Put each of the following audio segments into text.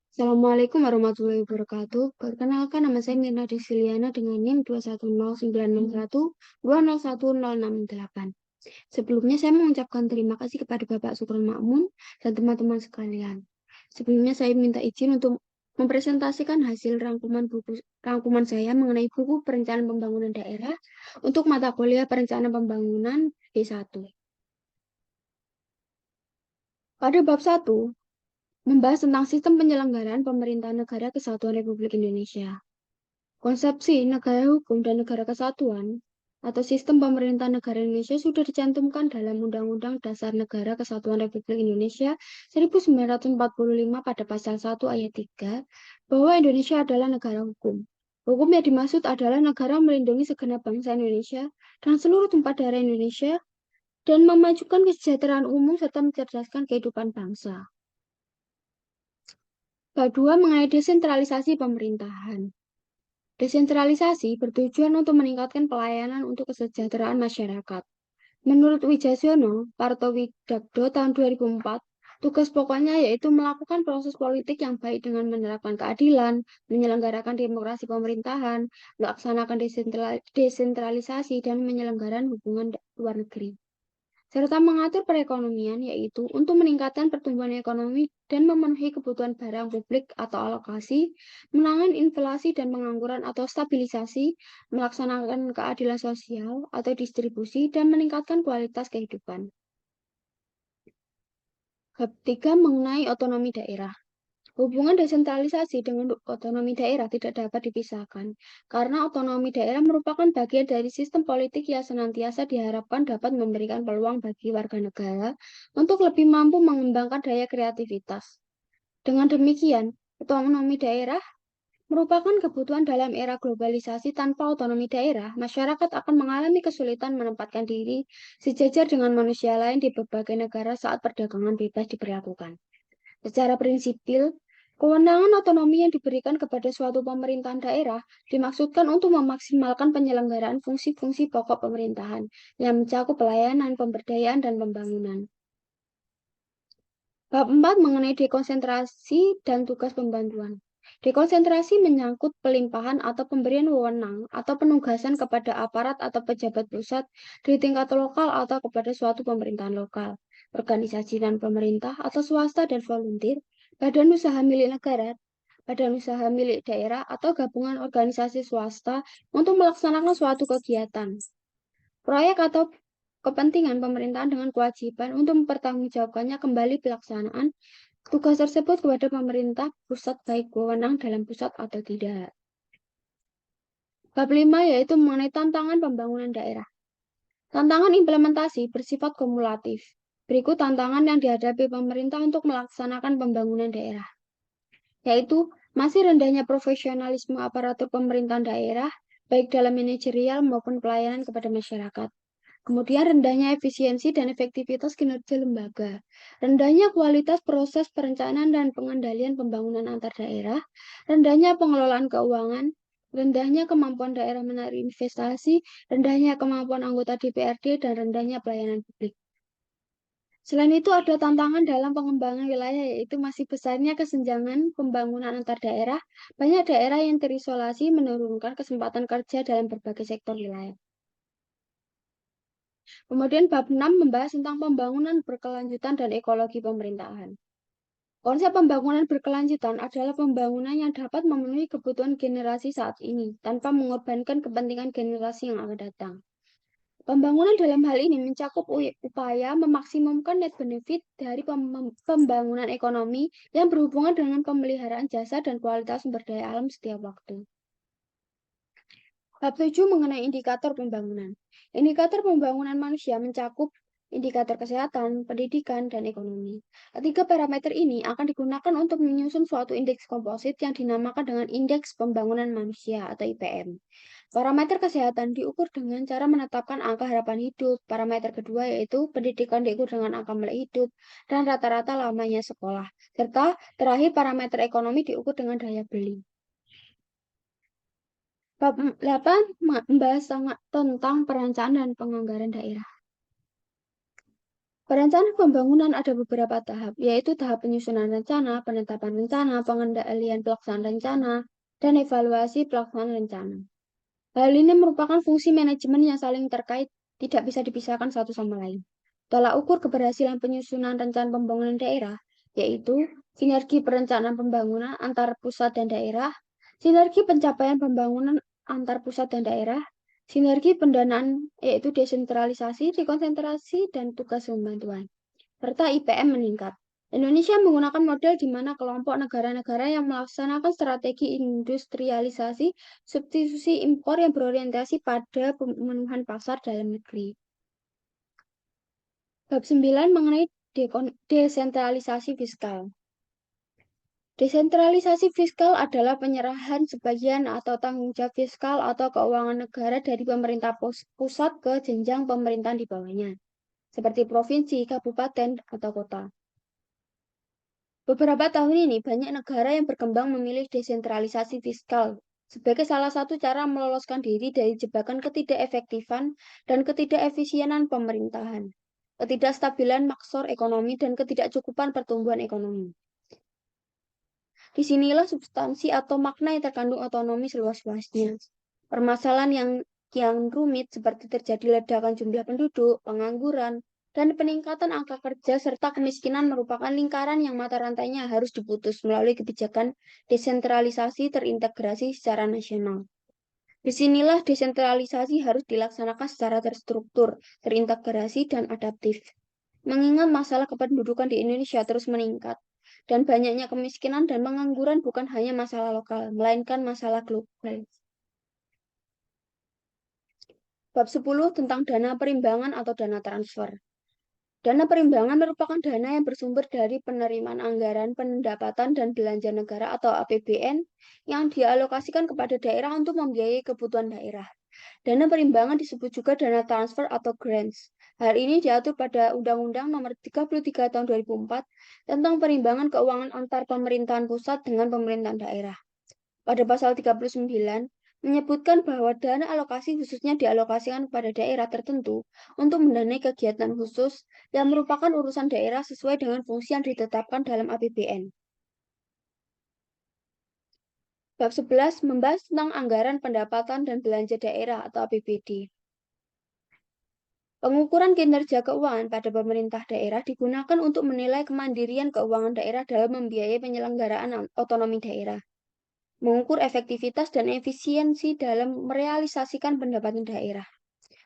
Assalamualaikum warahmatullahi wabarakatuh. Perkenalkan nama saya Mirna Desiliana dengan NIM 2109612011068. Sebelumnya saya mengucapkan terima kasih kepada Bapak Sukron Makmun dan teman-teman sekalian. Sebelumnya saya minta izin untuk mempresentasikan hasil rangkuman saya mengenai buku Perencanaan Pembangunan Daerah untuk mata kuliah Perencanaan Pembangunan D1. Pada bab 1, membahas tentang sistem penyelenggaraan pemerintahan negara kesatuan Republik Indonesia. Konsepsi negara hukum dan negara kesatuan atau sistem pemerintahan negara Indonesia sudah dicantumkan dalam Undang-Undang Dasar Negara Kesatuan Republik Indonesia 1945 pada pasal 1 ayat 3 bahwa Indonesia adalah negara hukum. Hukum yang dimaksud adalah negara melindungi segenap bangsa Indonesia dan seluruh tumpah darah Indonesia dan memajukan kesejahteraan umum serta mencerdaskan kehidupan bangsa. Bab 2 mengenai desentralisasi pemerintahan. Desentralisasi bertujuan untuk meningkatkan pelayanan untuk kesejahteraan masyarakat. Menurut Wijasiono, Partowidarto tahun 2004, tugas pokoknya yaitu melakukan proses politik yang baik dengan menerapkan keadilan, menyelenggarakan demokrasi pemerintahan, melaksanakan desentralisasi, dan menyelenggarakan hubungan luar negeri, serta mengatur perekonomian, yaitu untuk meningkatkan pertumbuhan ekonomi dan memenuhi kebutuhan barang publik atau alokasi, menangani inflasi dan pengangguran atau stabilisasi, melaksanakan keadilan sosial atau distribusi, dan meningkatkan kualitas kehidupan. Bab 3 mengenai otonomi daerah. Hubungan desentralisasi dengan otonomi daerah tidak dapat dipisahkan, karena otonomi daerah merupakan bagian dari sistem politik yang senantiasa diharapkan dapat memberikan peluang bagi warga negara untuk lebih mampu mengembangkan daya kreativitas. Dengan demikian, otonomi daerah merupakan kebutuhan dalam era globalisasi. Tanpa otonomi daerah, masyarakat akan mengalami kesulitan menempatkan diri sejajar dengan manusia lain di berbagai negara saat perdagangan bebas diberlakukan. Secara prinsipil, kewenangan otonomi yang diberikan kepada suatu pemerintahan daerah dimaksudkan untuk memaksimalkan penyelenggaraan fungsi-fungsi pokok pemerintahan yang mencakup pelayanan, pemberdayaan, dan pembangunan. Bab 4 mengenai dekonsentrasi dan tugas pembantuan. Dekonsentrasi menyangkut pelimpahan atau pemberian wewenang atau penugasan kepada aparat atau pejabat pusat di tingkat lokal atau kepada suatu pemerintahan lokal, organisasi dan pemerintah atau swasta dan volunteer, badan usaha milik negara, badan usaha milik daerah, atau gabungan organisasi swasta untuk melaksanakan suatu kegiatan, proyek atau kepentingan pemerintahan dengan kewajiban untuk mempertanggungjawabkannya kembali pelaksanaan tugas tersebut kepada pemerintah pusat baik wewenang dalam pusat atau tidak. Bab 5 yaitu mengenai tantangan pembangunan daerah. Tantangan implementasi bersifat kumulatif. Berikut tantangan yang dihadapi pemerintah untuk melaksanakan pembangunan daerah, yaitu masih rendahnya profesionalisme aparatur pemerintahan daerah, baik dalam manajerial maupun pelayanan kepada masyarakat. Kemudian rendahnya efisiensi dan efektivitas kinerja lembaga, rendahnya kualitas proses perencanaan dan pengendalian pembangunan antar daerah, rendahnya pengelolaan keuangan, rendahnya kemampuan daerah menarik investasi, rendahnya kemampuan anggota DPRD, dan rendahnya pelayanan publik. Selain itu, ada tantangan dalam pengembangan wilayah, yaitu masih besarnya kesenjangan pembangunan antar daerah. Banyak daerah yang terisolasi menurunkan kesempatan kerja dalam berbagai sektor wilayah. Kemudian bab 6 membahas tentang pembangunan berkelanjutan dan ekologi pemerintahan. Konsep pembangunan berkelanjutan adalah pembangunan yang dapat memenuhi kebutuhan generasi saat ini tanpa mengorbankan kepentingan generasi yang akan datang. Pembangunan dalam hal ini mencakup upaya memaksimumkan net benefit dari pembangunan ekonomi yang berhubungan dengan pemeliharaan jasa dan kualitas sumber daya alam setiap waktu. Bab 7 mengenai indikator pembangunan. Indikator pembangunan manusia mencakup indikator kesehatan, pendidikan, dan ekonomi. Ketiga parameter ini akan digunakan untuk menyusun suatu indeks komposit yang dinamakan dengan Indeks Pembangunan Manusia atau IPM. Parameter kesehatan diukur dengan cara menetapkan angka harapan hidup. Parameter kedua yaitu pendidikan diukur dengan angka mulai hidup dan rata-rata lamanya sekolah. Serta terakhir parameter ekonomi diukur dengan daya beli. Bab 8 membahas tentang perencanaan dan penganggaran daerah. Perencanaan pembangunan ada beberapa tahap, yaitu tahap penyusunan rencana, penetapan rencana, pengendalian pelaksanaan rencana, dan evaluasi pelaksanaan rencana. Hal ini merupakan fungsi manajemen yang saling terkait, tidak bisa dipisahkan satu sama lain. Tolak ukur keberhasilan penyusunan rencana pembangunan daerah, yaitu sinergi perencanaan pembangunan antar pusat dan daerah, sinergi pencapaian pembangunan antar pusat dan daerah, sinergi pendanaan, yaitu desentralisasi, dekonsentrasi, dan tugas pembantuan, serta IPM meningkat. Indonesia menggunakan model di mana kelompok negara-negara yang melaksanakan strategi industrialisasi substitusi impor yang berorientasi pada pemenuhan pasar dalam negeri. Bab 9 mengenai desentralisasi fiskal. Desentralisasi fiskal adalah penyerahan sebagian atau tanggung jawab fiskal atau keuangan negara dari pemerintah pusat ke jenjang pemerintahan di bawahnya, seperti provinsi, kabupaten, atau kota. Beberapa tahun ini, banyak negara yang berkembang memilih desentralisasi fiskal sebagai salah satu cara meloloskan diri dari jebakan ketidakefektifan dan ketidakefisienan pemerintahan, ketidakstabilan makro ekonomi, dan ketidakcukupan pertumbuhan ekonomi. Disinilah substansi atau makna yang terkandung otonomi seluas-luasnya. Permasalahan yang rumit seperti terjadi ledakan jumlah penduduk, pengangguran, dan peningkatan angka kerja serta kemiskinan merupakan lingkaran yang mata rantainya harus diputus melalui kebijakan desentralisasi terintegrasi secara nasional. Disinilah desentralisasi harus dilaksanakan secara terstruktur, terintegrasi, dan adaptif. Mengingat masalah kependudukan di Indonesia terus meningkat, dan banyaknya kemiskinan dan pengangguran bukan hanya masalah lokal, melainkan masalah global. Bab 10 tentang dana perimbangan atau dana transfer. Dana perimbangan merupakan dana yang bersumber dari penerimaan anggaran, pendapatan, dan belanja negara atau APBN yang dialokasikan kepada daerah untuk membiayai kebutuhan daerah. Dana perimbangan disebut juga dana transfer atau grants. Hal ini diatur pada Undang-Undang Nomor 33 Tahun 2004 tentang perimbangan keuangan antar pemerintahan pusat dengan pemerintahan daerah. Pada pasal 39 menyebutkan bahwa dana alokasi khususnya dialokasikan kepada daerah tertentu untuk mendanai kegiatan khusus yang merupakan urusan daerah sesuai dengan fungsi yang ditetapkan dalam APBN. Bab 11 membahas tentang anggaran pendapatan dan belanja daerah atau APBD. Pengukuran kinerja keuangan pada pemerintah daerah digunakan untuk menilai kemandirian keuangan daerah dalam membiayai penyelenggaraan otonomi daerah, mengukur efektivitas dan efisiensi dalam merealisasikan pendapatan daerah,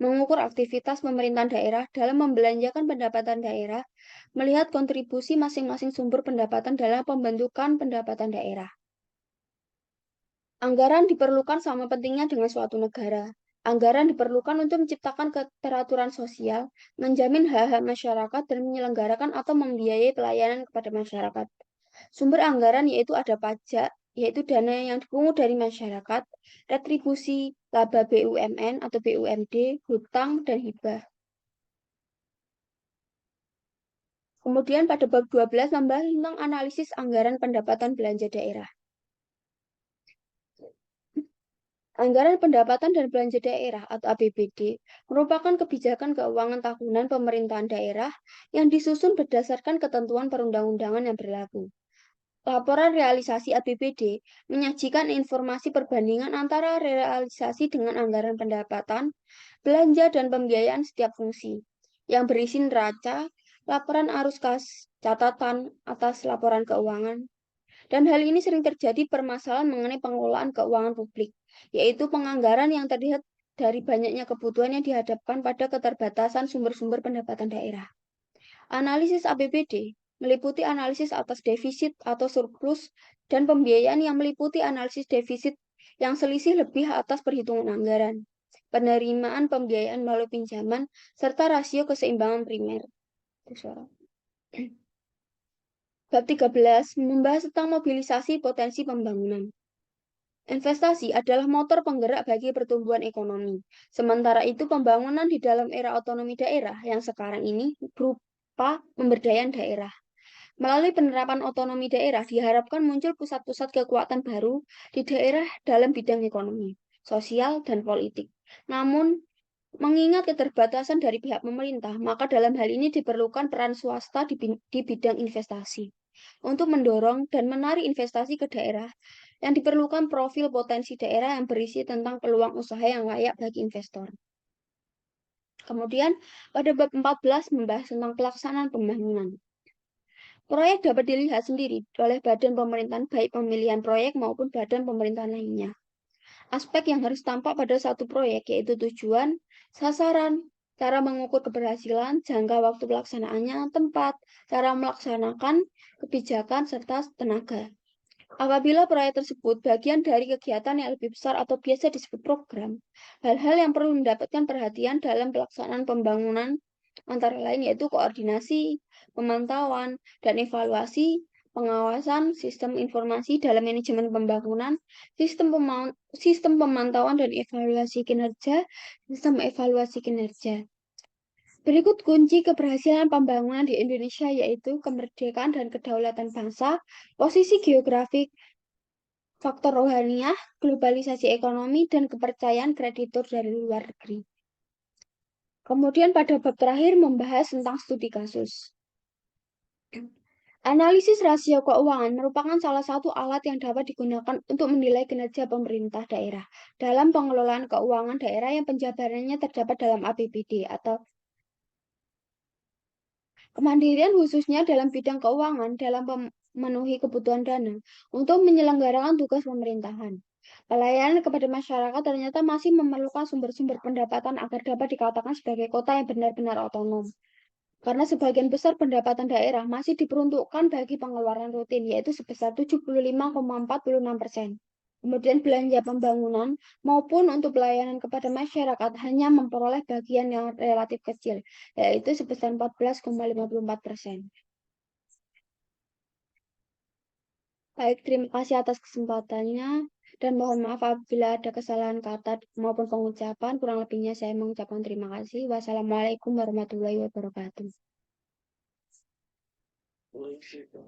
mengukur aktivitas pemerintahan daerah dalam membelanjakan pendapatan daerah, melihat kontribusi masing-masing sumber pendapatan dalam pembentukan pendapatan daerah. Anggaran diperlukan sama pentingnya dengan suatu negara. Anggaran diperlukan untuk menciptakan keteraturan sosial, menjamin hak-hak masyarakat, dan menyelenggarakan atau membiayai pelayanan kepada masyarakat. Sumber anggaran yaitu ada pajak, yaitu dana yang dipungut dari masyarakat, retribusi, laba BUMN atau BUMD, hutang, dan hibah. Kemudian pada bab 12 membahas tentang analisis anggaran pendapatan belanja daerah. Anggaran pendapatan dan belanja daerah atau APBD merupakan kebijakan keuangan tahunan pemerintahan daerah yang disusun berdasarkan ketentuan perundang-undangan yang berlaku. Laporan realisasi APBD menyajikan informasi perbandingan antara realisasi dengan anggaran pendapatan, belanja, dan pembiayaan setiap fungsi, yang berisi neraca, laporan arus kas, catatan atas laporan keuangan. Dan hal ini sering terjadi permasalahan mengenai pengelolaan keuangan publik, yaitu penganggaran yang terlihat dari banyaknya kebutuhan yang dihadapkan pada keterbatasan sumber-sumber pendapatan daerah. Analisis APBD meliputi analisis atas defisit atau surplus dan pembiayaan yang meliputi analisis defisit yang selisih lebih atas perhitungan anggaran, penerimaan pembiayaan melalui pinjaman, serta rasio keseimbangan primer. Bab 13 membahas tentang mobilisasi potensi pembangunan. Investasi adalah motor penggerak bagi pertumbuhan ekonomi. Sementara itu, pembangunan di dalam era otonomi daerah yang sekarang ini berupa pemberdayaan daerah. Melalui penerapan otonomi daerah, diharapkan muncul pusat-pusat kekuatan baru di daerah dalam bidang ekonomi, sosial, dan politik. Namun, Mengingat keterbatasan dari pihak pemerintah, maka dalam hal ini diperlukan peran swasta di bidang investasi. Untuk mendorong dan menarik investasi ke daerah, yang diperlukan profil potensi daerah yang berisi tentang peluang usaha yang layak bagi investor. Kemudian, pada bab 14 membahas tentang pelaksanaan pembangunan. Proyek dapat dilihat sendiri oleh badan pemerintahan baik pemilihan proyek maupun badan pemerintahan lainnya. Aspek yang harus tampak pada satu proyek yaitu tujuan, sasaran, cara mengukur keberhasilan, jangka waktu pelaksanaannya, tempat, cara melaksanakan, kebijakan, serta tenaga. Apabila proyek tersebut bagian dari kegiatan yang lebih besar atau biasa disebut program, hal-hal yang perlu mendapatkan perhatian dalam pelaksanaan pembangunan antara lain yaitu koordinasi, pemantauan, dan evaluasi, pengawasan, sistem informasi dalam manajemen pembangunan, sistem pemantauan dan evaluasi kinerja, sistem evaluasi kinerja. Berikut kunci keberhasilan pembangunan di Indonesia yaitu kemerdekaan dan kedaulatan bangsa, posisi geografik, faktor rohaniah, globalisasi ekonomi, dan kepercayaan kreditur dari luar negeri. Kemudian pada bab terakhir membahas tentang studi kasus. Analisis rasio keuangan merupakan salah satu alat yang dapat digunakan untuk menilai kinerja pemerintah daerah dalam pengelolaan keuangan daerah yang penjabarannya terdapat dalam APBD atau kemandirian khususnya dalam bidang keuangan dalam memenuhi kebutuhan dana untuk menyelenggarakan tugas pemerintahan. Pelayanan kepada masyarakat ternyata masih memerlukan sumber-sumber pendapatan agar dapat dikatakan sebagai kota yang benar-benar otonom. Karena sebagian besar pendapatan daerah masih diperuntukkan bagi pengeluaran rutin, yaitu sebesar 75,46%. Kemudian belanja pembangunan maupun untuk pelayanan kepada masyarakat hanya memperoleh bagian yang relatif kecil, yaitu sebesar 14,54%. Baik, terima kasih atas kesempatannya dan mohon maaf apabila ada kesalahan kata maupun pengucapan. Kurang lebihnya saya mengucapkan terima kasih. Wassalamualaikum warahmatullahi wabarakatuh.